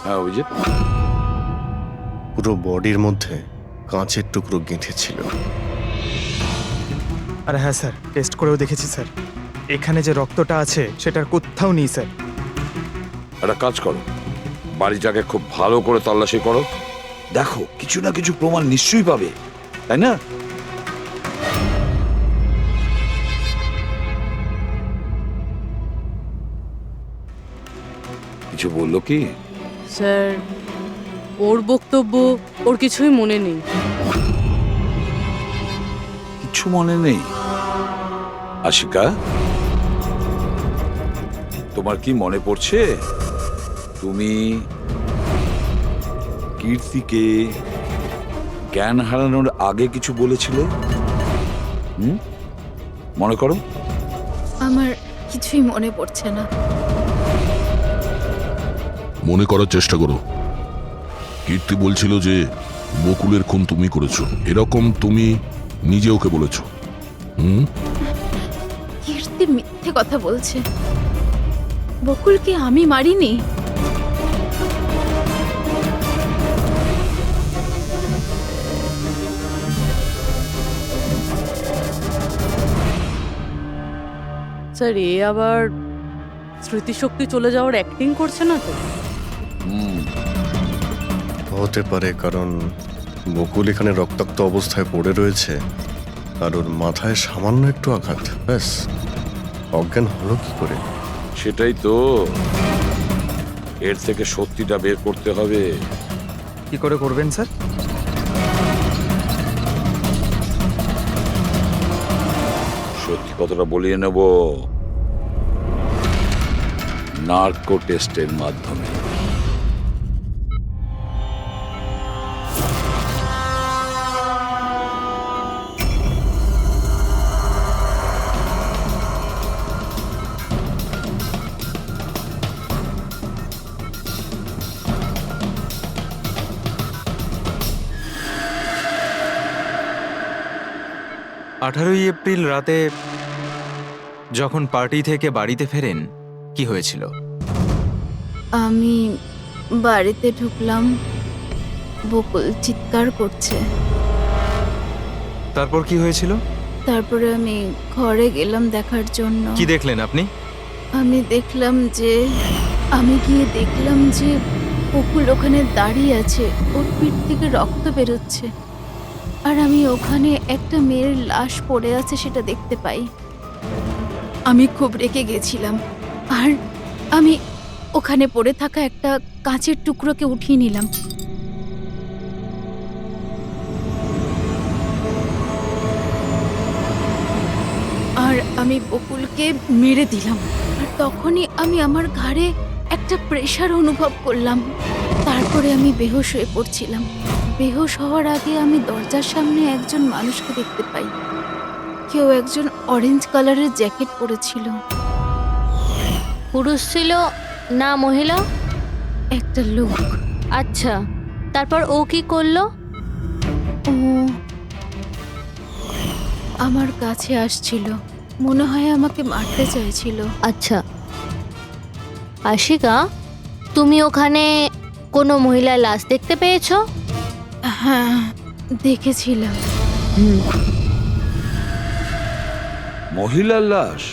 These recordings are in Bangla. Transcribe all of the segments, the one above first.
হ্যাঁ অভিজিৎ, পুরো বডির মধ্যে কাঁচের টুকরো গেঁথে ছিল। আরে হ্যাঁ স্যার, টেস্ট করেও দেখেছি স্যার। এখানে যে রক্তটা আছে সেটার কোথাও নেই স্যার। একটা কাজ করো, বাড়িটাকে খুব ভালো করে তল্লাশি করো, দেখো কিছু না কিছু প্রমাণ নিশ্চয়ই পাবে, তাই না? কিছু বললো কি? স্যার, ওর বক্তব্য ওর কিছুই মনে নেই। কিছু মনে নেই? আশিকা, তোমার কি মনে পড়ছে তুমি কীর্তিকে জ্ঞান হারানোর আগে কিছু বলেছিলে? মনে করো। আমার কিছুই মনে পড়ছে না। মনে করার চেষ্টা করো। কীর্তি বলছিল যে বকুলের খুন তুমি করেছো, এরকম তুমি নিজে ওকে বলেছো। কীর্তি মিথ্যে কথা বলছে। বকুলকে আমি মারিনি। স্যার, এ আবার স্মৃতিশক্তি চলে যাওয়ার অ্যাক্টিং করছে না তো? হতে পারে, কারণ বকুল এখানে রক্তাক্ত অবস্থায় পড়ে রয়েছে আর ওর মাথায় সামান্য একটু আঘাত, ব্যাস অজ্ঞান হলো কি করে? সেটাই তো, এর থেকে সত্যিটা বের করতে হবে। কি করে করবেন স্যার? সত্যি কথাটা বলিয়ে নেব নার্কো টেস্টের মাধ্যমে। আঠারোই এপ্রিল রাতে যখন পার্টি থেকে বাড়িতে ফেরেন, কি হয়েছিল? আমি বাড়িতে ঢুকলাম, বকুল চিৎকার করছে। তারপর কি হয়েছিল? তারপরে আমি ঘরে গেলাম দেখার জন্য। কি দেখলেন আপনি? আমি গিয়ে দেখলাম যে বকুল ওখানে দাঁড়িয়ে আছে, ওর পিঠ থেকে রক্ত বেরোচ্ছে। আর আমি ওখানে একটা মেয়ের লাশ পড়ে আছে সেটা দেখতে পাই। আমি খুব রেগে গেছিলাম, আর আমি ওখানে পড়ে থাকা একটা কাঁচের টুকরোকে উঠিয়ে নিলাম। আর আমি বকুলকে মেরে দিলাম। আর তখনই আমি আমার ঘাড়ে একটা প্রেশার অনুভব করলাম। তারপরে আমি বেহুশ হয়ে পড়ছিলাম। বেহুশ হওয়ার আগে আমি দরজার সামনে একজন মানুষকে দেখতে পাই। কেউ একজন অরেঞ্জ কালারের জ্যাকেট পরেছিল। পুরুষ ছিল না মহিলা? একটা লোক। আচ্ছা, তারপর ও কি করলো? ও আমার কাছে আসছিল, মনে হয় আমাকে মারতে চাইছিল। আচ্ছা আশিকা, তুমি ওখানে কোনো মহিলার লাশ দেখতে পেয়েছো? হ্যাঁ, দেখেছিলাম। মহিলার লাশ?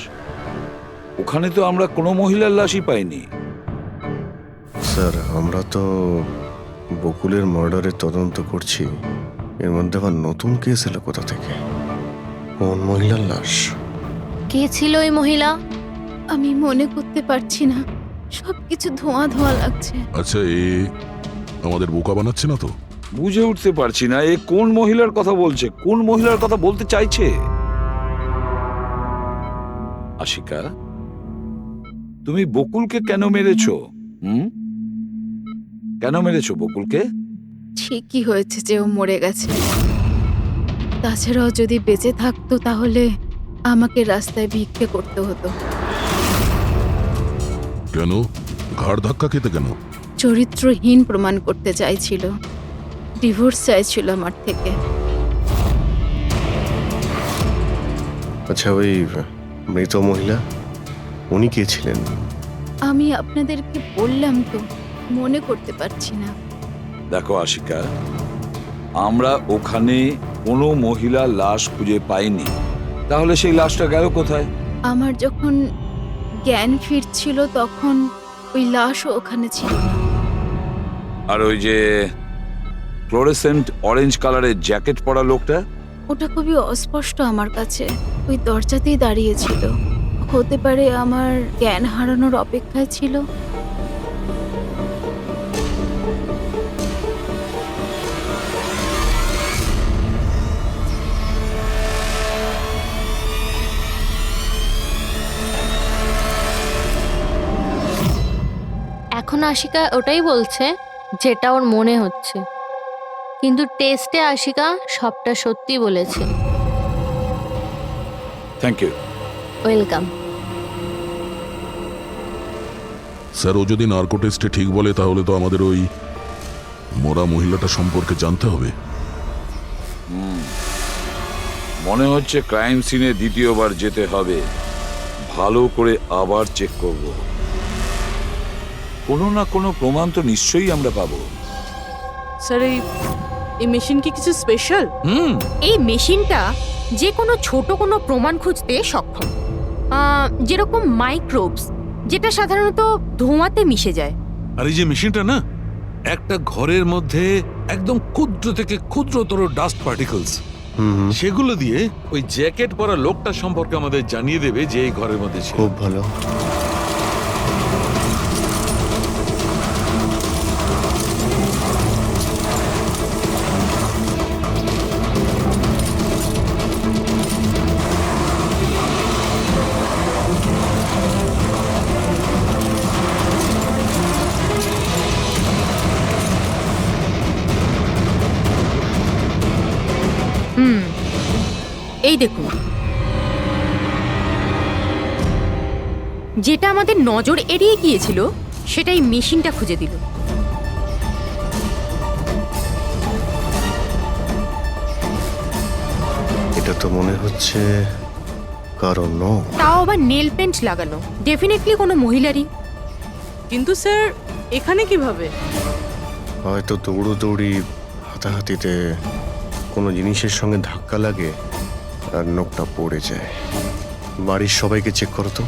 ওখানে তো আমরা কোনো মহিলার লাশই পাইনি। স্যার, আমরা তো বকুলের মার্ডারের তদন্ত করছি, এর মধ্যে আবার নতুন কেস এলো কোথা থেকে? কোন মহিলার লাশ? কে ছিল ওই মহিলা? আমি মনে করতে পারছি না, সবকিছু ধোঁয়া ধোঁয়া লাগছে। আচ্ছা, এ আমাদের বোকা বানাচ্ছে না তো? বুঝে উঠতে পারছি না এ কোন মহিলার কথা বলছে, কোন মহিলার কথা বলতে চাইছে। আশিকা, তুমি বকুলকে কেন মেরেছো? কেন মেরেছো বকুলকে? ঠিকই হয়েছে যে ও মরে গেছে। তাছাড়াও যদি বেঁচে থাকতো তাহলে আমাকে রাস্তায় ভিক্ষে করতে হতো। কেন? ঘাড় ধাক্কা খেতে কেন? চরিত্রহীন প্রমাণ করতে চাইছিল, ডিভোর্স চাইছিল আমার থেকে। আচ্ছা, ওই মৃত মহিলা উনি কে ছিলেন? আমি আপনাদেরকে বললাম তো, মনে করতে পারছি না। দেখো আশিকা, আমরা ওখানে কোনো মহিলার লাশ খুঁজে পাইনি, তাহলে সেই লাশটা গেল কোথায়? আমার যখন জ্ঞান ফিরছিল তখন ওই লাশও ওখানে ছিল না। আর ওই যে ফ্লোরেসেন্ট অরেঞ্জ কালারের জ্যাকেট পরা লোকটা? ওটা খুবই অস্পষ্ট আমার কাছে, ওই দরজাতেই দাঁড়িয়েছিল। হতে পারে আমার জ্ঞান হারানোর অপেক্ষায় ছিল। এখন আশিকা ওটাই বলছে যেটা ওর মনে হচ্ছে, কিন্তু টেস্টে আশিকা সবটা সত্যি বলেছে। Thank you. ওয়েলকাম। স্যার, ও যদি নার্কো টেস্টে ঠিক বলে তাহলে তো আমাদের ওই মরা মহিলাটা সম্পর্কে জানতে হবে। মনে হচ্ছে ক্রাইম সিনে দ্বিতীয়বার যেতে হবে, ভালো করে আবার চেক করব। কোনো না কোনো প্রমাণ তো নিশ্চয়ই আমরা পাবো। স্যার এই মেশিন কি কিছু স্পেশাল? এই মেশিনটা যে কোনো ছোট কোনো প্রমাণ খুঁজতে সক্ষম, যেরকম মাইক্রোবস, যেটা সাধারণত ধোঁয়াতে মিশে যায়। আর এই যে মেশিনটা না, একটা ঘরের মধ্যে একদম ক্ষুদ্র থেকে ক্ষুদ্রতর ডাস্ট পার্টিকলস, সেগুলো দিয়ে ওই জ্যাকেট পরা লোকটা সম্পর্কে আমাদের জানিয়ে দেবে যে এই ঘরের মধ্যে ছিল। খুব ভালো। এই দেখুন, যেটা আমাদের নজর এড়িয়ে গিয়েছিল সেটাই মেশিনটা খুঁজে দিল। এটা তো মনে হচ্ছে কারণ নখ। তাও আবার নেল পেন্ট লাগানো, ডেফিনেটলি কোনো মহিলারই। কিন্তু স্যার এখানে কিভাবে? হয়তো দৌড়োদৌড়ি, হাতাহাতিতে কোনো জিনিসের সঙ্গে ধাক্কা লাগে আর নখটা পড়ে যায়। বাড়ির সবাইকে চেক করো তো,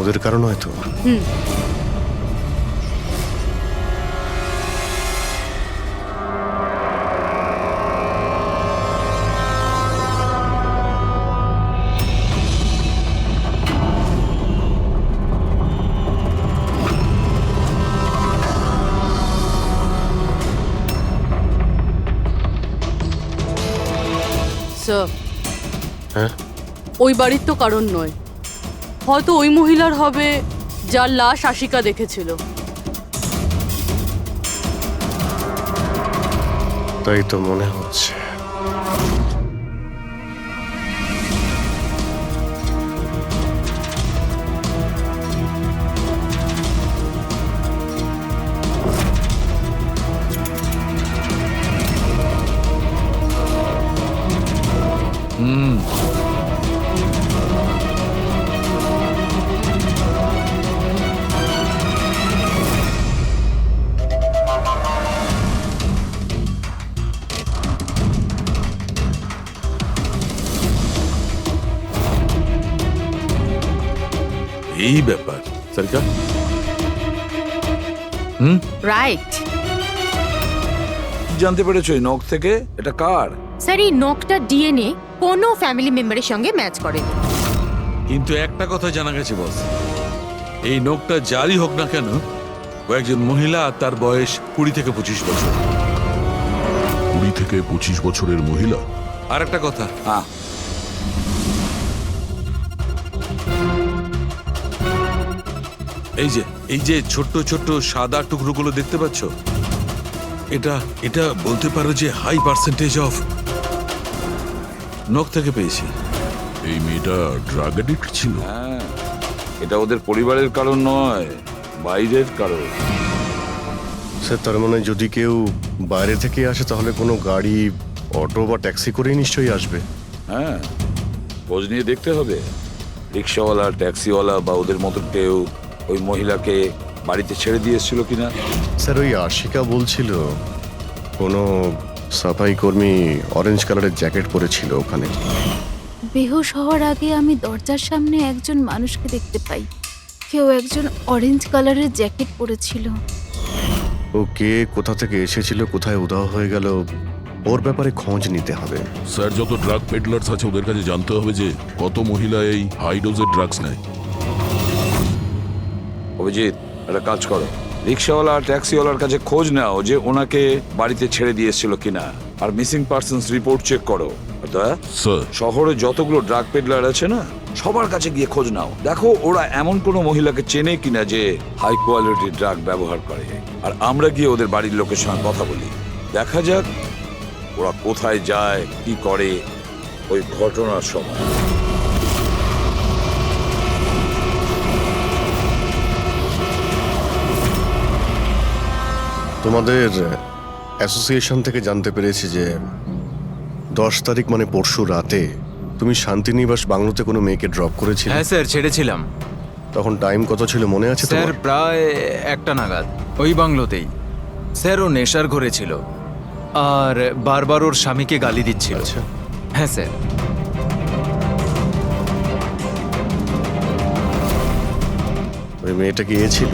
ওদের কারণ হয়তো। স্যার হ্যাঁ, ওই বাড়ির তো কারণ নয়, হয়তো ওই মহিলার হবে যার লাশ আশিকা দেখেছিল। তাই তো মনে হচ্ছে। এই ব্যাপার সরকার। রাইট। জানতে পেরেছো এই নখ থেকে এটা কার? স্যার, এই নখটা ডিএনএ কোনো ফ্যামিলি মেম্বারের সঙ্গে ম্যাচ করে। কিন্তু একটা কথা জানা গেছে বস, এই নোকটা যারই হোক না কেন, ও একজন মহিলা, আর তার বয়স 20 থেকে 25 বছর। 20 থেকে 25 বছরের মহিলা? আর একটা কথা, হ্যাঁ, এই যে ছোট্ট ছোট্ট সাদা টুকরোগুলো দেখতে পাচ্ছ, এটা বলতে পারো যে হাই পার্সেন্টেজ অফ নখ থেকে পেয়েছি। এই মেয়েটা ড্রাগ অ্যাডিক্ট ছিল? হ্যাঁ, এটা ওদের পরিবারের কারণ নয়, বাইরের কারণ। স্যার, তার মানে যদি কেউ বাইরে থেকে আসে তাহলে কোনো গাড়ি, অটো বা ট্যাক্সি করেই নিশ্চয়ই আসবে। হ্যাঁ, খোঁজ নিয়ে দেখতে হবে। রিক্সাওয়ালা, ট্যাক্সিওয়ালা বা ওদের মতো কেউ ওই মহিলাকে বাড়িতে ছেড়ে দিয়ে এসেছিল কিনা? স্যার ওই আশিকা বলছিল কোনো সাফাই কর্মী অরেঞ্জ কালারের জ্যাকেট পরেছিল ওখানে। বেহুশ হওয়ার আগে আমি দরজার সামনে একজন মানুষকে দেখতে পাই, কেউ একজন অরেঞ্জ কালারের জ্যাকেট পরেছিল। ও কে, কোথা থেকে এসেছিল, কোথায় উধাও হয়ে গেল, ওর ব্যাপারে খোঁজ নিতে হবে। স্যার, যত ড্রাগ পেডলার্স আছে ওদের কাছে জানতে হবে যে কত মহিলা এই হাই ডোজের ড্রাগস নেয়। অভিজিৎ, একটা কাজ করো, রিক্সাওয়ালা আর ট্যাক্সিওয়ালার কাছে খোঁজ নাও যে ওনাকে বাড়িতে ছেড়ে দিয়ে এসেছিল কিনা, আর মিসিং পার্সনস রিপোর্ট চেক করো। স্যার, শহরে যতগুলো ড্রাগ পেডলার আছে না, সবার কাছে গিয়ে খোঁজ নাও, দেখো ওরা এমন কোনো মহিলাকে চেনে কিনা যে হাই কোয়ালিটির ড্রাগ ব্যবহার করে। আর আমরা গিয়ে ওদের বাড়ির লোকের সঙ্গে কথা বলি, দেখা যাক ওরা কোথায় যায়, কি করে ওই ঘটনার সময়। তোমাদের অ্যাসোসিয়েশন থেকে জানতে পেরেছি যে 10 তারিখ মানে পরশু রাতে তুমি শান্তিনিবাস বাংলোতে কোনো মেয়েকে ড্রপ করেছিলে। হ্যাঁ স্যার, ছেড়েছিলাম। তখন টাইম কত ছিল মনে আছে স্যার তোমার? প্রায় 1টা নাগাদ, ওই বাংলোতেই। স্যার ও নেশার ঘরে ছিল আর বারবার ওর স্বামীকে গালি দিচ্ছিল। আচ্ছা। হ্যাঁ স্যার। ওই মেয়েটা কি এ ছিল?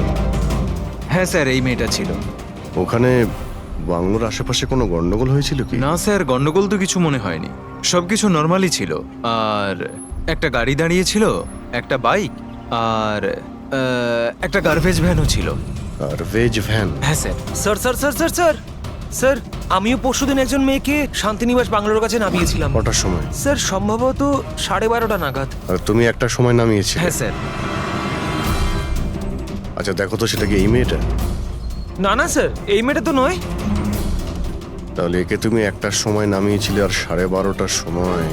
হ্যাঁ স্যার, এই মেয়েটা ছিল। ওখানে বাংলোর আশেপাশে কোনো গন্ডগোল হয়েছিল কি? না স্যার, গন্ডগোল তো কিছু মনে হয়নি, সবকিছু নর্মালি ছিল। আর একটা গাড়ি দাঁড়িয়ে ছিল, একটা বাইক, আর একটা গার্বেজ ভ্যানও ছিল। Garbage van? হ্যাঁ sir. Sir sir sir sir sir sir আমিও পরশুদিন একজন মেয়েকে শান্তিনিবাস বাংলোর কাছে নামিয়েছিলাম। কটার সময়? স্যার সম্ভবত 12:30 নাগাদ। আর তুমি একটা সময় নামিয়েছিলে? হ্যাঁ স্যার। আচ্ছা দেখো তো, সেটা কি এই মেয়েটা? না না স্যার, এই মেয়েটা তো নয়। তাহলে একে তুমি একটার সময় নামিয়েছিলে, আর 12:30টার সময়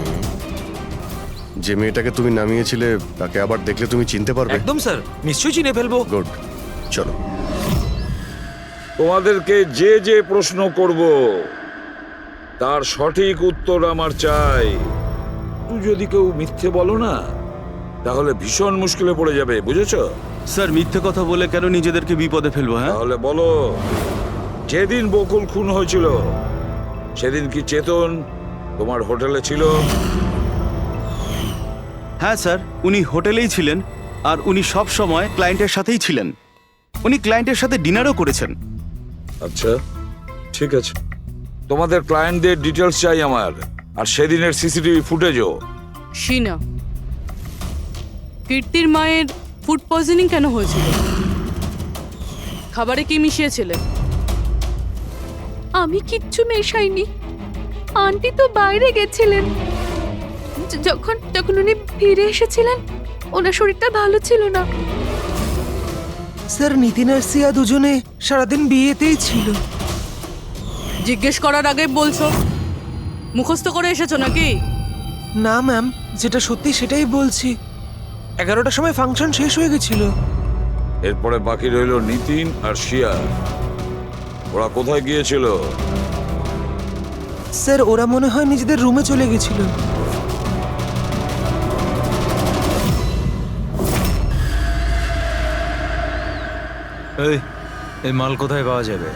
যে মেয়েটাকে তুমি নামিয়েছিলে তাকে আবার দেখলে তুমি চিনতে পারবে? একদম স্যার, নিশ্চয়ই চিনে ফেলবো। গুড, চলো। তোমাদেরকে যে যে প্রশ্ন করব তার সঠিক উত্তর আমার চাই। তুই যদি কেউ মিথ্যে বলো না, তাহলে ভীষণ মুশকিলে পড়ে যাবে, বুঝেছো? স্যার, মিথ্যে কথা বলে কেন নিজেদেরকে বিপদে ফেলবো? হ্যাঁ, তাহলে বলো, যেদিন বকুল খুন হয়েছিল সেদিন কি চেতন তোমার হোটেলে ছিল? হ্যাঁ স্যার, উনি হোটেলেই ছিলেন, আর উনি সব সময় ক্লায়েন্টের সাথেই ছিলেন। উনি ক্লায়েন্টের সাথে ডিনারও করেছেন। আচ্ছা, ঠিক আছে, তোমাদের ক্লায়েন্টদের ডিটেলস চাই আমার, আর সেদিনের সিসিটিভি ফুটেজও। শিনা, কীর্তির মায়ের ফুড পয়জনিং কেন হয়েছিল? খাবারে কি মিশিয়েছিলে? আমি কিচ্ছু মেশাইনি, আন্টি তো বাইরে গেছিলেন। যখন যখন উনি ফিরে এসেছিলেন, ওনার শরীরটা ভালো ছিল না। স্যার নিতিন আর সিয়া দুজনে সারাদিন বিয়েতেই ছিল। জিজ্ঞেস করার আগে বলছো, মুখস্থ করে এসেছো নাকি? না ম্যাম, যেটা সত্যি সেটাই বলছি। 11টার সময় ফাংশন শেষ হয়ে গেছিল। এরপরে বাকি রইল নিতিন আর শিয়া। ওরা কোথায় গিয়েছিল? স্যার ওরা মনে হয় নিজেদের রুমে চলে গেছিল। এই মাল কোথায় পাওয়া যাবে?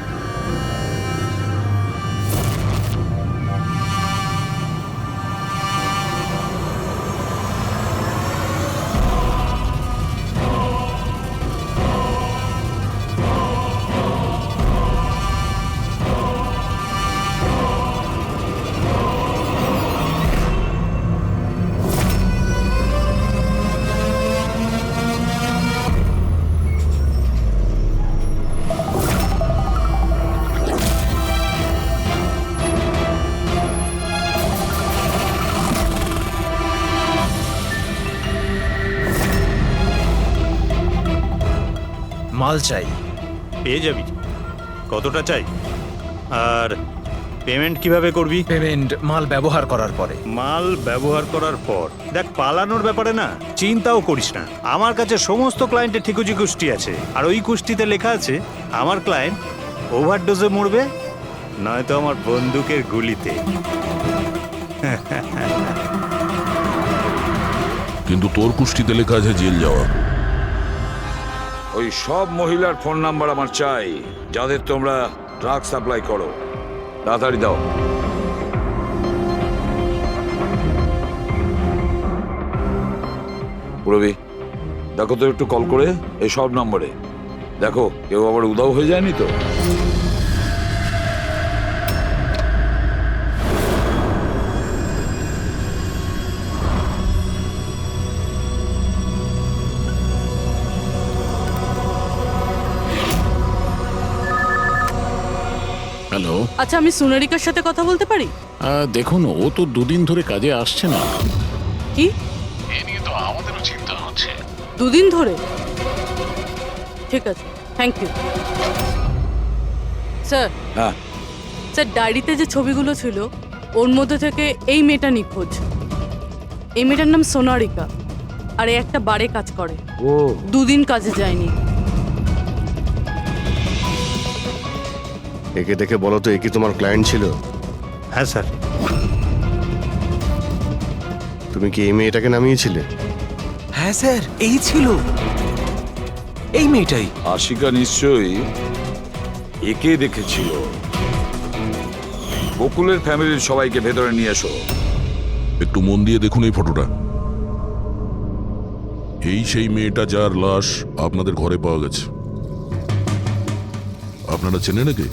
মাল চাই। পেয়ে যাবি। কতটা চাই, আর পেমেন্ট কিভাবে করবি? পেমেন্ট মাল ব্যবহার করার পরে। মাল ব্যবহার করার পর দেখ, পালানোর ব্যাপারে না চিন্তাও করিস না। আমার কাছে সমস্ত ক্লায়েন্টের ঠিকুজি কুষ্টি আছে, আর ওই কুষ্টিতে লেখা আছে আমার ক্লায়েন্ট ওভারডোজে মরবে, নয়তো আমার বন্দুকের গুলিতে। কিন্তু তোর কুষ্টিতে লেখা আছে জেল যাওয়া। ওই সব মহিলার ফোন নাম্বার আমার চাই, যাদের তোমরা ড্রাগ সাপ্লাই করো। তাড়াতাড়ি দাও। পুরবি, দেখো তো একটু কল করে এই সব নম্বরে। দেখো কেউ আবার উধাও হয়ে যায়নি তো। হ্যালো, আচ্ছা, আমি সোনারিকার সাথে কথা বলতে পারি? দেখুন, ও তো দুদিন ধরে কাজে আসছে না। কি? এ নিয়ে তো আমাদেরও চিন্তা হচ্ছে। দুদিন ধরে? ঠিক আছে, থ্যাংক ইউ স্যার। হ্যাঁ স্যার, ডায়েরিতে যে ছবিগুলো ছিল ওর মধ্যে থেকে এই মেয়েটা নিখোঁজ। এই মেয়েটার নাম সোনারিকা, আর এই একটা বারে কাজ করে। ও, দুদিন কাজে যায়নি। একে দেখে বলো তো, এ কি তোমার ক্লায়েন্ট ছিল? হ্যাঁ স্যার। তুমি কি এই মেয়েটাকে নামিয়েছিলে? হ্যাঁ স্যার, এই ছিল, এই মেয়েটাই। আশিকা নিশ্চয়ই একে দেখেছিল। বকুলের ফ্যামিলির সবাইকে ভেতরে নিয়ে এসো। একটু মন দিয়ে দেখুন এই ফটোটা। এই সেই মেয়েটা যার লাশ আপনাদের ঘরে পাওয়া গেছে। আপনারা চেনেন নাকি?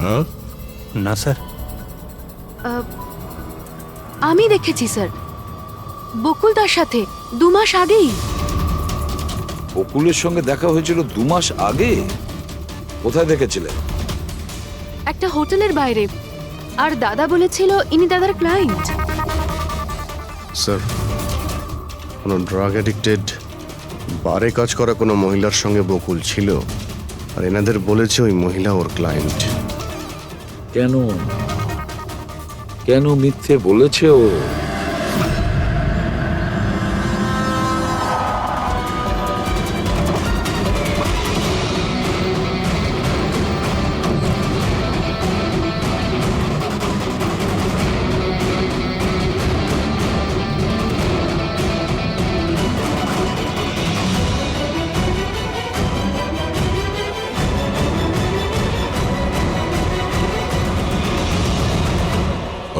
হ্যাঁ, না স্যার। আমি দেখেছি স্যার, বকুল তার সাথে 2 মাস আগেই। বকুলের সঙ্গে দেখা হয়েছিল 2 মাস আগে? কোথায় দেখেছিলেন? একটা হোটেলের বাইরে, আর দাদা বলেছিল ইনি দাদার ক্লায়েন্ট। স্যার, কোনো ড্রাগ অ্যাডিক্টেড বারে কাজ করা কোনো মহিলার সঙ্গে বকুল ছিল, আর এনাদের বলেছে ওই মহিলা ওর ক্লায়েন্ট। কেন কেন মিথ্যে বলেছে ও?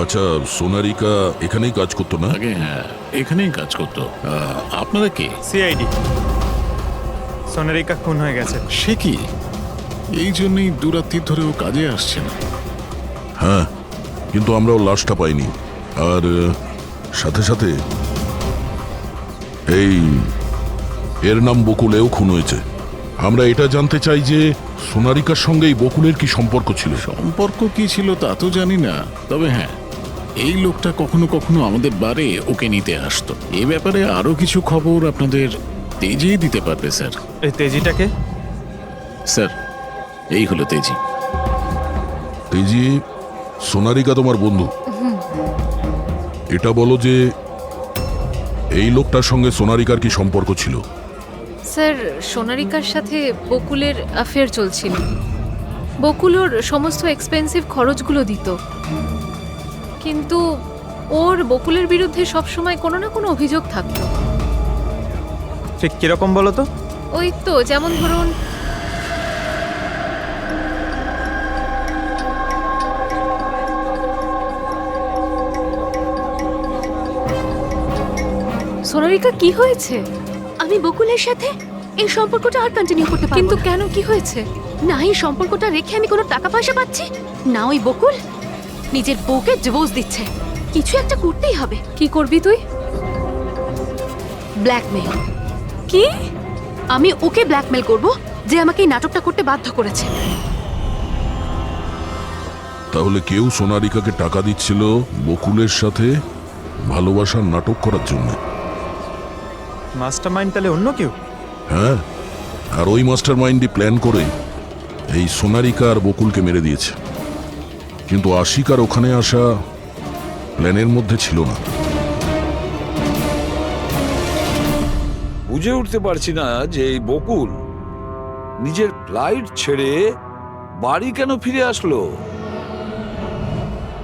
আচ্ছা, সোনারিকা এখানেই কাজ করতো না? আগে হ্যাঁ, এখানেই কাজ করতো। আপনারা কে? সিআইডি। সোনারিকা খুন হয়ে গেছে। সে কি? এই জন্যই দুরাত্রির ধরে ও কাজে আসছে না। হ্যাঁ, কিন্তু আমরাও লাশটা পাইনি। আর সাথে সাথে এই এর নাম বকুল, এও খুন হয়েছে। আমরা এটা জানতে চাই যে সোনারিকার সঙ্গে এই বকুলের কি সম্পর্ক ছিল? সম্পর্ক কি ছিল তা তো জানি না, তবে হ্যাঁ, এই লোকটা কখনো কখনো আমাদের বারে ওকে নিতে আসতো। এই ব্যাপারে আরো কিছু খবর আপনাদের তেজি দিতে পারবে স্যার। এই তেজিটাকে? স্যার, এই হলো তেজি। তেজি, সোনারিকা তোমার বন্ধু। এটা বলো যে এই লোকটার সঙ্গে সোনারিকার কি সম্পর্ক ছিল? স্যার, সোনারিকার সাথে বকুলের অ্যাফেয়ার চলছিল। বকুল ওর সমস্ত এক্সপেন্সিভ খরচগুলো দিত, কিন্তু ওর বকুলের বিরুদ্ধে সবসময় কোনো না কোনো অভিযোগ থাকতো। ঠিক কিরকম বলো তো? ওই তো, যেমন ধরুন, সোনারিকা কি হয়েছে? আমি বকুলের সাথে এই সম্পর্কটা আর কন্টিনিউ করতে পারবো কিন্তু না। কেন, কি হয়েছে? না এই সম্পর্কটা রেখে আমি কোনো টাকা পয়সা পাচ্ছি না, ওই বকুল নিজের বউকে ডিভোর্স দিচ্ছে। কিছু একটা করতেই হবে। কি করবি তুই? ব্ল্যাকমেল। কি? আমি ওকে ব্ল্যাকমেল করব যে আমাকে এই নাটকটা করতে বাধ্য করেছে। তাহলে কেউ সোনারিকাকে টাকা দিচ্ছিল বকুলের সাথে ভালোবাসার নাটক করার জন্য? মাস্টারমাইন্ড তাহলে অন্য কেউ? হ্যাঁ, আর ওই মাস্টার মাইন্ডই প্ল্যান করে এই সোনারিকা আর বকুলকে মেরে দিয়েছে। কিন্তু আশিকার ওখানে আসা প্ল্যানের মধ্যে ছিল না। বুঝে উঠতে পারছি না যে এই বকুল নিজের ফ্লাইট ছেড়ে বাড়ি কেন ফিরে আসলো।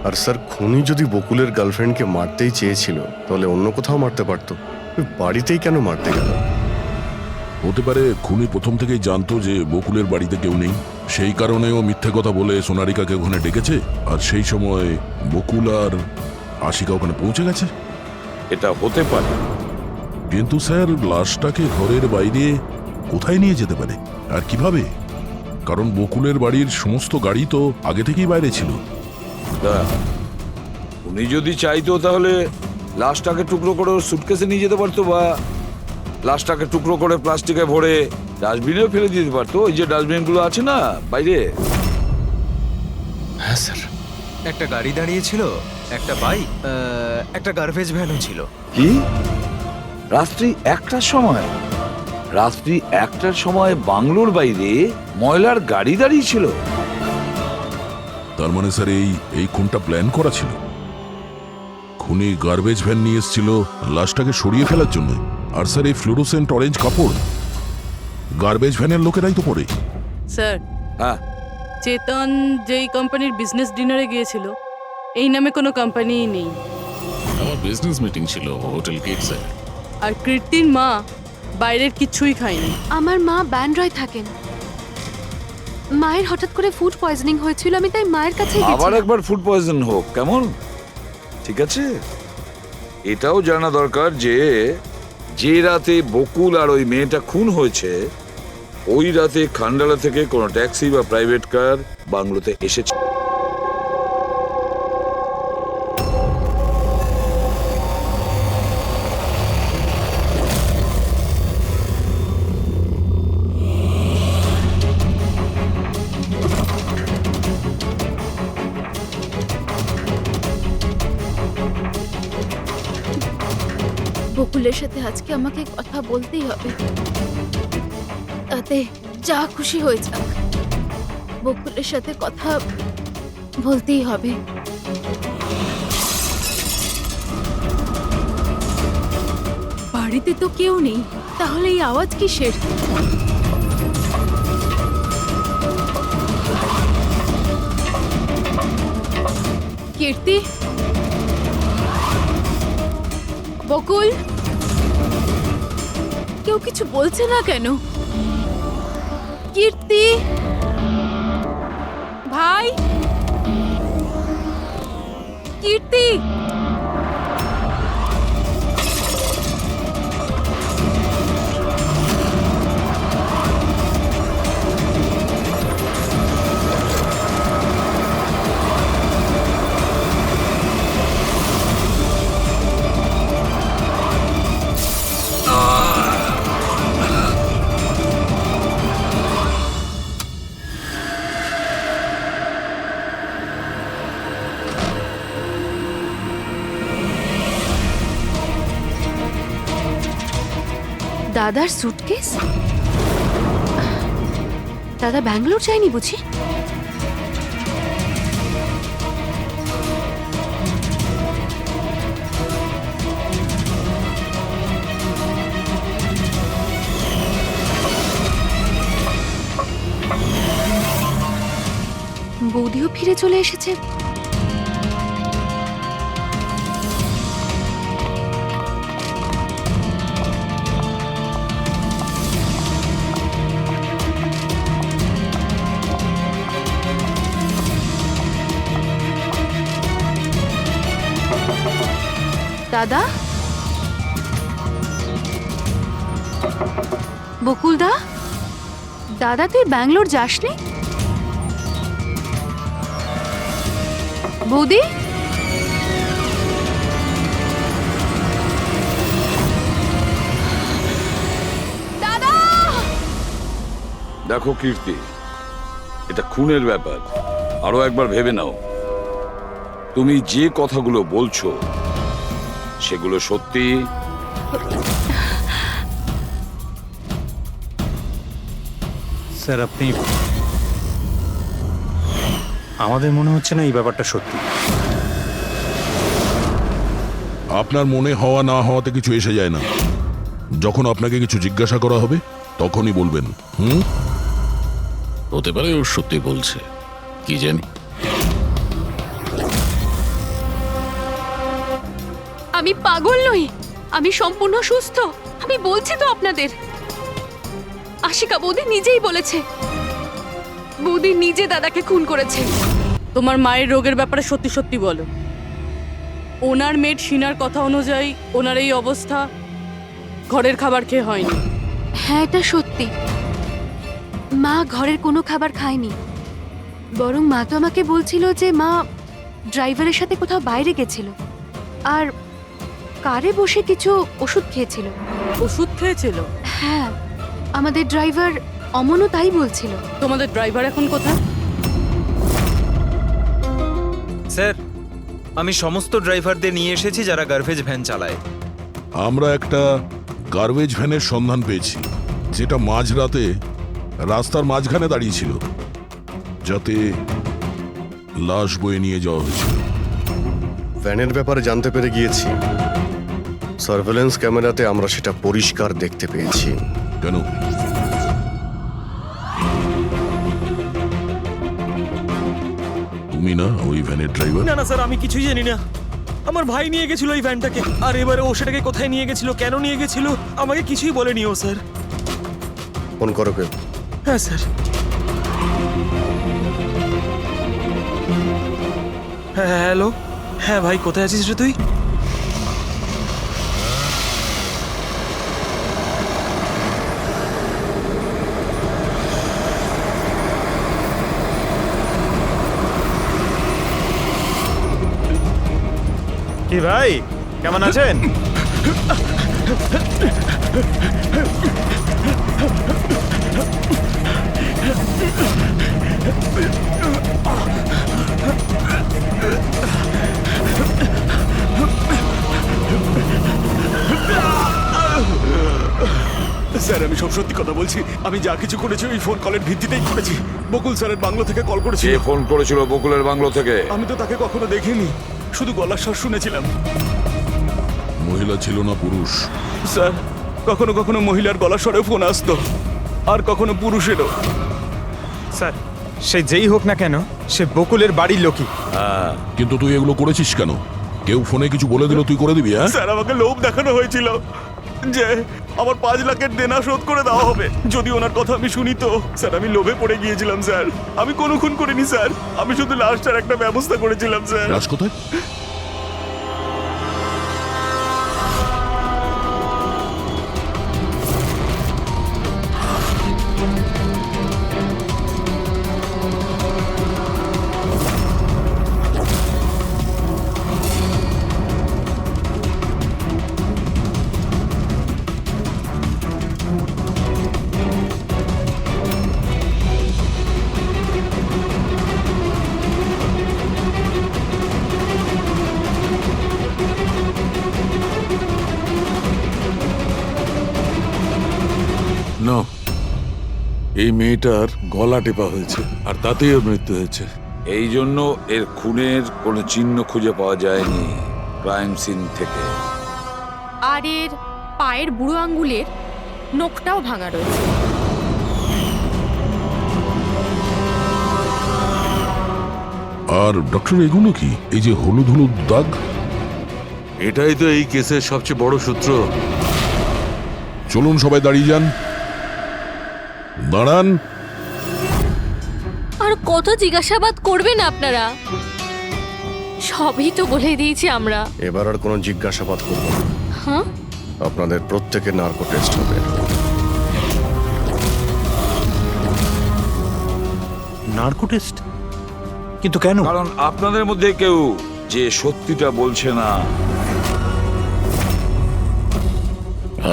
আর স্যার, খুনি যদি বকুলের গার্লফ্রেন্ডকে মারতেই চেয়েছিল, তাহলে অন্য কোথাও মারতে পারতো। ওই বাড়িতেই কেন মারতে গেল? ও হতে পারে খুনি প্রথম থেকেই জানতো যে বকুলের বাড়িতে কেউ নেই, সেই কারণে ও মিথ্যে কথা বলে সোনারিকাকে ওখানে ডেকেছে, আর সেই সময় বকুল আর আশিকা ওখানে পৌঁছে গেছে। এটা হতে পারে, কিন্তু স্যার লাশটাকে ঘরের বাইরে কোথায় নিয়ে যেতে পারে আর কিভাবে? কারণ বকুলের বাড়ির সমস্ত গাড়ি তো আগে থেকেই বাইরে ছিল। তা উনি যদি চাইতো তাহলে লাশটাকে টুকরো করে ওর সুটকেসে নিয়ে যেতে পারতো, বা লাশটাকে টুকরো করে প্লাস্টিকে ভরে ডাস্টবিনেও ফেলে দিতে পারতো। ওই যে ডাস্টবিনগুলো আছে না বাইরে। হ্যাঁ স্যার। একটা গাড়ি দাঁড়িয়ে ছিল, একটা বাইক, একটা গার্বেজ ভ্যানও ছিল। কি রাত্রি 1টার সময়? রাত্রি 1টার সময় বাংলোর বাইরে ময়লার গাড়ি দাঁড়িয়ে ছিল? তার মানে স্যার এই খুনটা প্ল্যান করা ছিল। খুনি গার্বেজ ভ্যান নিয়ে এসেছিল লাশটাকে সরিয়ে ফেলার জন্য। আর স্যার এই ফ্লুরোসেন্ট অরেঞ্জ কাপড় গার্বেজ ভ্যানের লোকেরাই তো পরে। স্যার, হ্যাঁ, চেতন যেই কোম্পানির বিজনেস ডিনারে গিয়েছিল এই নামে কোনো কোম্পানিই নেই। আমার বিজনেস মিটিং ছিল হোটেল কিডসে। আর কীর্তির মা বাইরের কিছুই খায়নি। আমার মা ব্যান্ড্রয় থাকেন। মায়ের হঠাৎ করে ফুড পয়জনিং হয়েছিল, আমি তাই মায়ের কাছে আবার একবার ফুড পয়জন হোক কেমন? ঠিক আছে, এটাও জানা দরকার যে যে রাতে বকুল আর ওই মেয়েটা খুন হয়েছে ওই রাতে খান্ডালা থেকে কোনো ট্যাক্সি বা প্রাইভেট কার বাংলোতে এসেছে। বকুলের সাথে আজকে আমাকে কথা বলতেই হবে, তাতে যা খুশি হয়ে যাক। বকুলের সাথে কথা বলতেই হবে। বাড়িতে তো কেউ নেই, তাহলে এই আওয়াজ কিসের? কীর্তি, বকুল, কেউ কিছু বলছে না কেন? কীর্তি ভাই, কীর্তি, দাদার সুটকেস? দাদা ব্যাঙ্গালোর যায়নি বুঝি? বৌদিও ফিরে চলে এসেছে। দাদা, বকুলদা, দাদা তুই ব্যাঙ্গালোর যাসনি? বৌদি, দাদা! দেখো কীর্তি, এটা খুনের ব্যাপার। আরো একবার ভেবে নাও, তুমি যে কথাগুলো বলছো সেগুলো সত্যি? স্যার আপনি, আমাদের মনে হচ্ছে না এই ব্যাপারটা সত্যি। আপনার মনে হওয়া না হওয়াতে কিছু এসে যায় না। যখন আপনাকে কিছু জিজ্ঞাসা করা হবে তখনই বলবেন। হতে পারে ও সত্যি বলছে, কি জানি। আমি পাগল নই, আমি সম্পূর্ণ সুস্থ। আমি বলছি তো আপনাদের। আশিকা বৌদি নিজেই বলেছে, বৌদি নিজে দাদাকে খুন করেছে। তোমার মায়ের রোগের ব্যাপারে সত্যি সত্যি বলো। ওনার মেয়ের শিনার কথা অনুযায়ী ওনার এই অবস্থা ঘরের খাবার খেয়ে হয়নি। হ্যাঁ, এটা সত্যি। মা ঘরের কোনো খাবার খায়নি, বরং মা তো আমাকে বলছিল যে মা ড্রাইভারের সাথে কোথাও বাইরে গেছিল আর কারে বসে কিছু ওষুধ খেয়েছিল। ওষুধ খেয়েছিল? হ্যাঁ, আমাদের ড্রাইভার অমনও তাই বলছিল। তোমাদের ড্রাইভার এখন কোথায়? স্যার, আমি সমস্ত ড্রাইভারদের নিয়ে এসেছি যারা গার্বেজ ভ্যান চালায়। আমরা একটা গার্বেজ ভ্যানের সন্ধান পেয়েছি, যেটা মাঝরাতে রাস্তার মাঝখানে দাঁড়িয়েছিল, যাতে লাশ বয়ে নিয়ে যাওয়া হয়েছিল। ভ্যানের ব্যাপারে জানতে পেরে গিয়েছি। সার্ভেলেন্স ক্যামেরাতে আমরা সেটা পরিষ্কার দেখতে পেয়েছি। কেন? তুমি না ওই ভ্যানের ড্রাইভার? না না স্যার, আমি কিছুই জানি না। আমার ভাই নিয়ে গেছিল ওই ভ্যানটাকে, আর এবারে ও সেটাকে কোথায় নিয়ে গেছিল, কেন নিয়ে গেছিল, আমাকে কিছুই বলেনি ও স্যার। ফোন করো কেউ? হ্যাঁ স্যার। হ্যাঁ হ্যালো, হ্যাঁ ভাই কোথায় আছিস রে তুই? কি ভাই, কেমন আছেন? স্যার, আমি সব সত্যি কথা বলছি। আমি যা কিছু করেছি ওই ফোন কলের ভিত্তিতেই করেছি। বকুল স্যারের বাংলো থেকে কল করেছিল। কে ফোন করেছিল বকুলের বাংলো থেকে? আমি তো তাকে কখনো দেখিনি, শুধু গলার স্বর শুনেছিলাম। মহিলা ছিল না পুরুষ? স্যার, কখনো কখনো মহিলার গলার স্বরেও ফোন আসতো, আর কখনো পুরুষেরও। স্যার, সে যেই হোক না কেন, সে বকুলের বাড়ির লোকই। কিন্তু তুই এগুলো করেছিস কেন? কেউ ফোনে কিছু বলে দিল তুই করে দিবি? হ্যাঁ স্যার, আমাকে লোভ দেখানো হয়েছিল যে আমার 5 লাখের দেনা শোধ করে দেওয়া হবে যদি ওনার কথা আমি শুনি। তো স্যার, আমি লোভে পড়ে গিয়েছিলাম স্যার। আমি কোনো খুন করিনি স্যার, আমি শুধু লাশটার একটা ব্যবস্থা করেছিলাম স্যার। লাশ কোথায়? না, এই মেয়েটার গলা টেপা হয়েছে আর তাতেই ওর মৃত্যু হয়েছে। এই জন্য এর খুনের কোনো চিহ্ন খুঁজে পাওয়া যায়নি ক্রাইম সিন থেকে। আর এর পায়ের বুড়ো আঙ্গুলের নখটাও ভাঙা রয়েছে। আর ডক্টর, এগুলো কি? এই যে হলুদ হলুদ দাগ? এটাই তো এই কেসের সবচেয়ে বড় সূত্র। চলুন সবাই দাঁড়িয়ে যান। দাঁড়ান। আর কত জিজ্ঞাসাবাদ করবেন আপনারা? সবই তো বলে দিয়েছি আমরা। এবার আর কোনো জিজ্ঞাসাবাদ করব না। হ্যাঁ, আপনাদের প্রত্যেকের নার্কো টেস্ট হবে। Narco test? কিন্তু কেন? কারণ আপনাদের মধ্যে কেউ যে সত্যিটা বলছে না।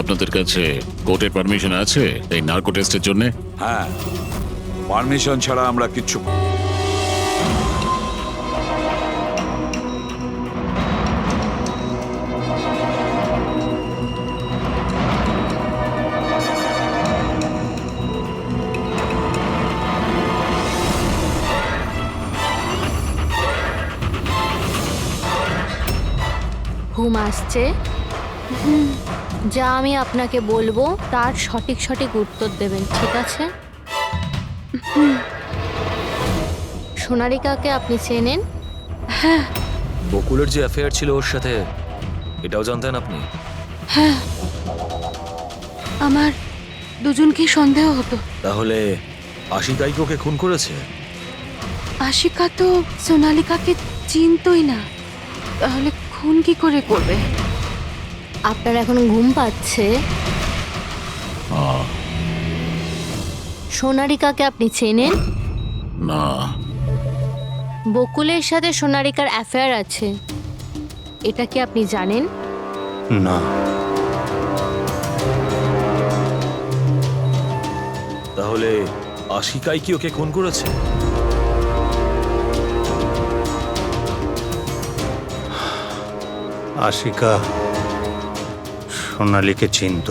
আপনাদের কাছে কোর্টের পারমিশন আছে এই নার্কো টেস্টের জন্য? হ্যাঁ, পারমিশন ছাড়া আমরা কিচ্ছু। ঘুম আসছে? যা আমি আপনাকে বলবো তার সঠিক সঠিক উত্তর দেবেন, ঠিক আছে? সোনারিকাকে আপনি চেনেন? হ্যাঁ বকুলের যে অ্যাফেয়ার ছিল ওর সাথে, এটাও জানতেন আপনি? হ্যাঁ, আমার দুজনকেই সন্দেহ হতো। তাহলে আশিকাই কি ওকে খুন করেছে? আশিকা তো সোনালিকাকে চিনতই না, তাহলে খুন কি করে করবে? আপনার এখন ঘুম পাচ্ছে? সোনারিকাকে আপনি চেনেন? না। বকুলের সাথে সোনারিকার অ্যাফেয়ার আছে, এটা কি আপনি জানেন? না। তাহলে আশিকাই কি ওকে খুন করেছে? আশিকা সোনালীকে চিনত,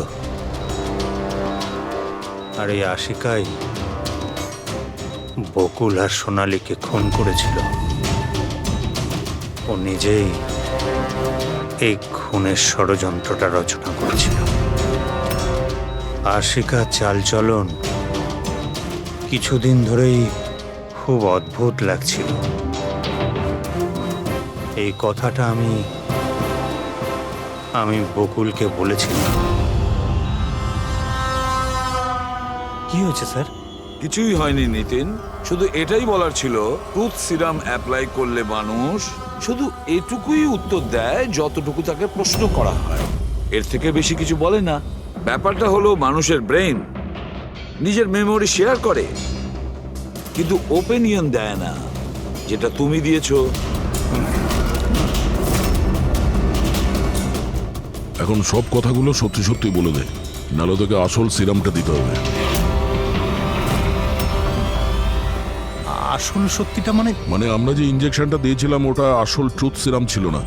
আর এই আশিকাই বকুল আর সোনালীকে খুন করেছিল। ও নিজেই এই খুনের ষড়যন্ত্রটা রচনা করেছিল। আশিকা চালচলন কিছুদিন ধরেই খুব অদ্ভুত লাগছিল। এই কথাটা আমি বকুলকে বলেছিলাম। কি হয়েছে স্যার? কিছুই হয়নি নিতিন, শুধু এটাই বলার ছিল টুথ সিরাম অ্যাপ্লাই করলে মানুষ শুধু এটুকুই উত্তর দেয় যতটুকু তাকে প্রশ্ন করা হয়, এর থেকে বেশি কিছু বলে না। ব্যাপারটা হলো মানুষের ব্রেন নিজের মেমোরি শেয়ার করে, কিন্তু ওপিনিয়ন দেয় না, যেটা তুমি দিয়েছো। এখন সব কথাগুলো সত্যি সত্যি বলে দে, নাহলে তোকে আসল সিরামটা দিতে হবে। আসল সত্যিটা মানে আমরা যে ইনজেকশনটা দিয়েছিলাম ওটা আসল ট্রুথ সিরাম ছিল না,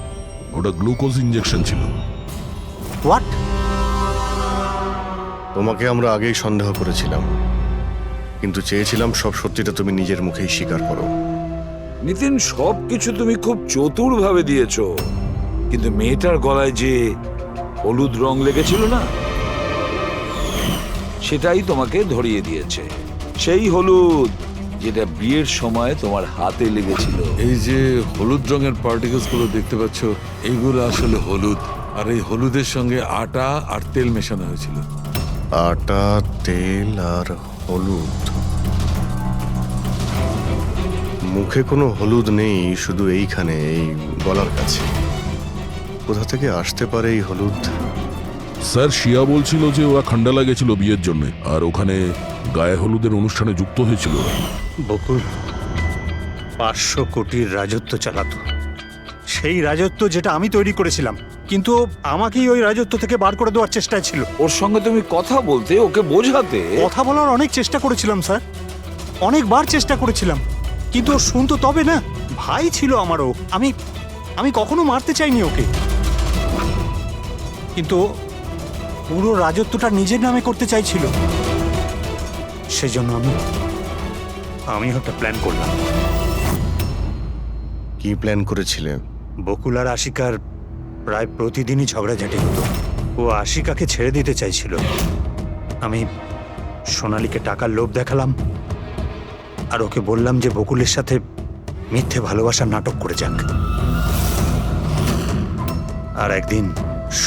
ওটা গ্লুকোজ ইনজেকশন ছিল। হোয়াট? তোমাকে আমরা আগেই সন্দেহ করেছিলাম, কিন্তু চেয়েছিলাম সব সত্যিটা তুমি নিজের মুখেই স্বীকার করো। নিতিন, সবকিছু তুমি খুব চতুর ভাবে দিয়েছো, কিন্তু মেয়েটার গলায় যে হলুদ রং লেগেছিল না, সেটাই তোমাকে ধরিয়ে দিয়েছে। সেই হলুদ যেটা বিয়ের সময় তোমার হাতে লেগেছিল। এই যে হলুদ রঙের পার্টিকেলস গুলো দেখতে পাচ্ছ, এইগুলো আসলে হলুদ, আর এই হলুদের সঙ্গে আটা আর তেল মেশানো হয়েছিল। আটা, তেল আর হলুদ। মুখে কোনো হলুদ নেই, শুধু এইখানে, এই গলার কাছে। কোথা থেকে আসতে পারে এই হলুদ? স্যার শিয়া বলছিল যে ওরা খান্ডালা গেছিল বিয়ের জন্য, আর ওখানে গায়ে হলুদের অনুষ্ঠানে যুক্ত হয়েছিল। বকুল 500 কোটির রাজত্ব চালাতো, সেই রাজত্ব যেটা আমি তৈরি করেছিলাম, কিন্তু আমাকেই ওই রাজত্ব থেকে বার করে দেওয়ার চেষ্টায় ছিল। ওর সঙ্গে তুমি কথা বলতে, ওকে বোঝাতে। কথা বলার অনেক চেষ্টা করেছিলাম স্যার, অনেকবার চেষ্টা করেছিলাম, কিন্তু ও শুনতো তবে না। ভাই ছিল আমারও, আমি কখনো মারতে চাইনি ওকে, কিন্তু পুরো রাজত্বটা নিজের নামে করতে চাইছিল। সেজন্য আমি একটা প্ল্যান করলাম। কি প্ল্যান করেছিলে? বকুল আর আশিকার প্রায় প্রতিদিনই ঝগড়াঝাটি হতো। ও আশিকাকে ছেড়ে দিতে চাইছিল। আমি সোনালীকে টাকার লোভ দেখালাম, আর ওকে বললাম যে বকুলের সাথে মিথ্যে ভালোবাসার নাটক করে যাক, আর একদিন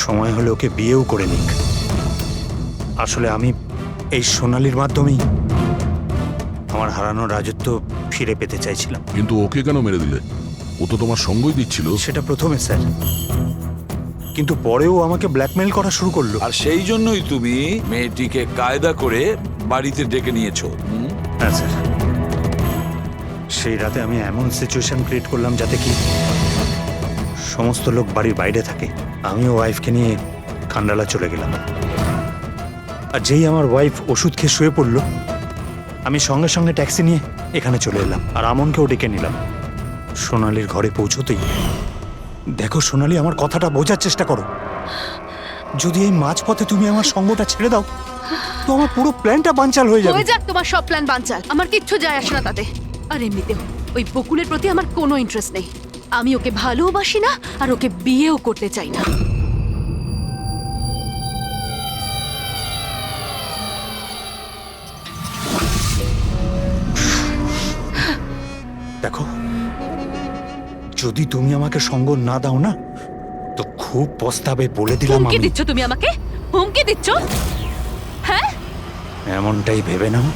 সময় হলে ওকে বিয়েও করে নিক। আসলে আমি এই সোনালীর মাধ্যমেই আমার হারানো রাজত্ব ফিরে পেতে চাইছিলাম। কিন্তু ওকে কেন মেরে দিলে? ও তো তোমার সঙ্গই দিচ্ছিল। সেটা প্রথমে স্যার, কিন্তু পরেও আমাকে ব্ল্যাকমেল করা শুরু করলো। আর সেই জন্যই তুমি মেয়েটিকে কায়দা করে বাড়িতে ডেকে নিয়েছো। হ্যাঁ স্যার, সেই রাতে আমি এমন সিচুয়েশন ক্রিয়েট করলাম যাতে কি সমস্ত লোক বাড়ির বাইরে থাকে। আমিও ওয়াইফকে নিয়ে খান্ডালা চলে গেলাম, আর যেই আমার ওয়াইফ ওষুধ খেয়ে শুয়ে পড়লো, আমি সঙ্গে সঙ্গে ট্যাক্সি নিয়ে এখানে চলে এলাম, আর আমনকেও ডেকে নিলাম। সোনালীর ঘরে পৌঁছতেই, দেখো সোনালী, আমার কথাটা বোঝার চেষ্টা করো। যদি এই মাঝপথে তুমি আমার সঙ্গটা ছেড়ে দাও, তো আমার পুরো প্ল্যানটা বানচাল হয়ে যাবে। হয়ে যাক তোমার সব প্ল্যান বানচাল, আমার কিচ্ছু যায় আসে না তাতে। আর এমনিতেও ওই বকুলের প্রতি আমার কোনো ইন্টারেস্ট নেই। আমি ওকে ভালোবাসি না, আর ওকে বিয়েও করতে চাই না। দেখো, যদি তুমি আমাকে সঙ্গ না দাও না, তো খুব পস্তাবে, বলে দিলাম। হুমকি আমি দিচ্ছ তুমি আমাকে? হুমকি দিচ্ছ? হ্যাঁ, এমনটাই ভেবে নাও।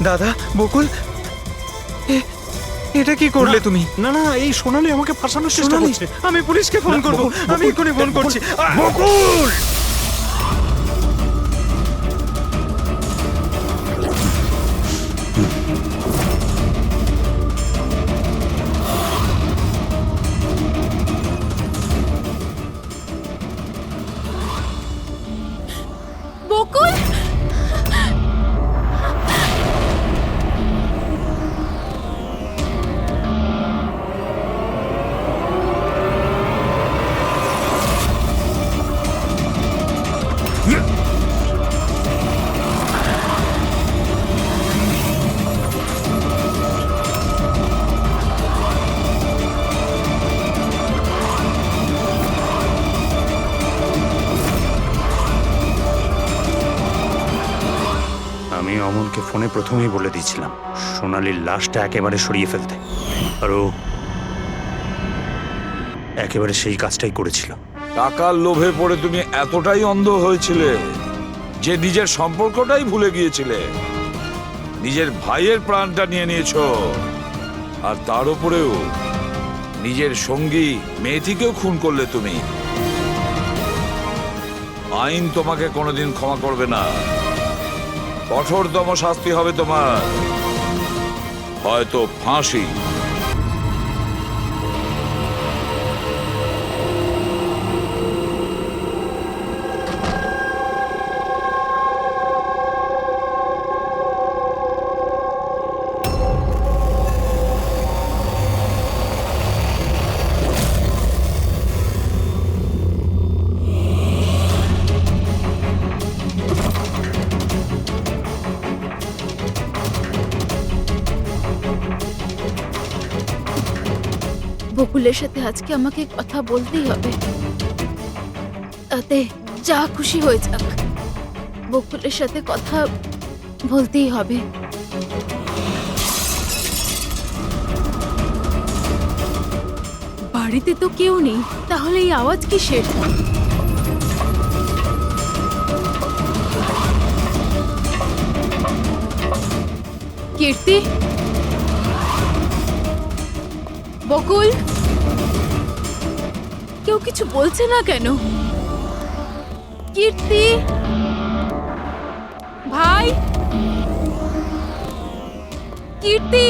দাদা, বকুল, এটা কি করলে তুমি? না না, এই সোনালি আমাকে ফাঁসানোর চেষ্টা সোনালি, করছে। আমি পুলিশকে ফোন করব। আমি এক্ষুনি ফোন করছি। বকুল! বকুল, আমি অমলকে ফোনে প্রথমেই বলে দিয়েছিলাম সোনালির লাশটা একেবারে সরিয়ে ফেলতে, আর ও একেবারে সেই কাজটাই করেছিল। টাকার লোভে পড়ে তুমি এতটাই অন্ধ হয়েছিলে যে নিজের সম্পর্কটাই ভুলে গিয়েছিলে। নিজের ভাইয়ের প্রাণটা নিয়ে নিয়েছো, আর তার উপরেও নিজের সঙ্গী মেয়েটিকেও খুন করলে তুমি। আইন তোমাকে কোনোদিন ক্ষমা করবে না। কঠোরতম শাস্তি হবে তোমার, হয়তো ফাঁসি। বকুলের সাথে আজকে আমাকে কথা বলতেই হবে। তাতে যা খুশি হয়ে যাক, বকুলের সাথে কথা বলতেই হবে। বাড়িতে তো কেউ নেই, তাহলে এই আওয়াজ কিসের? কীর্তি, বকুল, কেউ কিছু বলছে না কেন? কীর্তি ভাই, কীর্তি।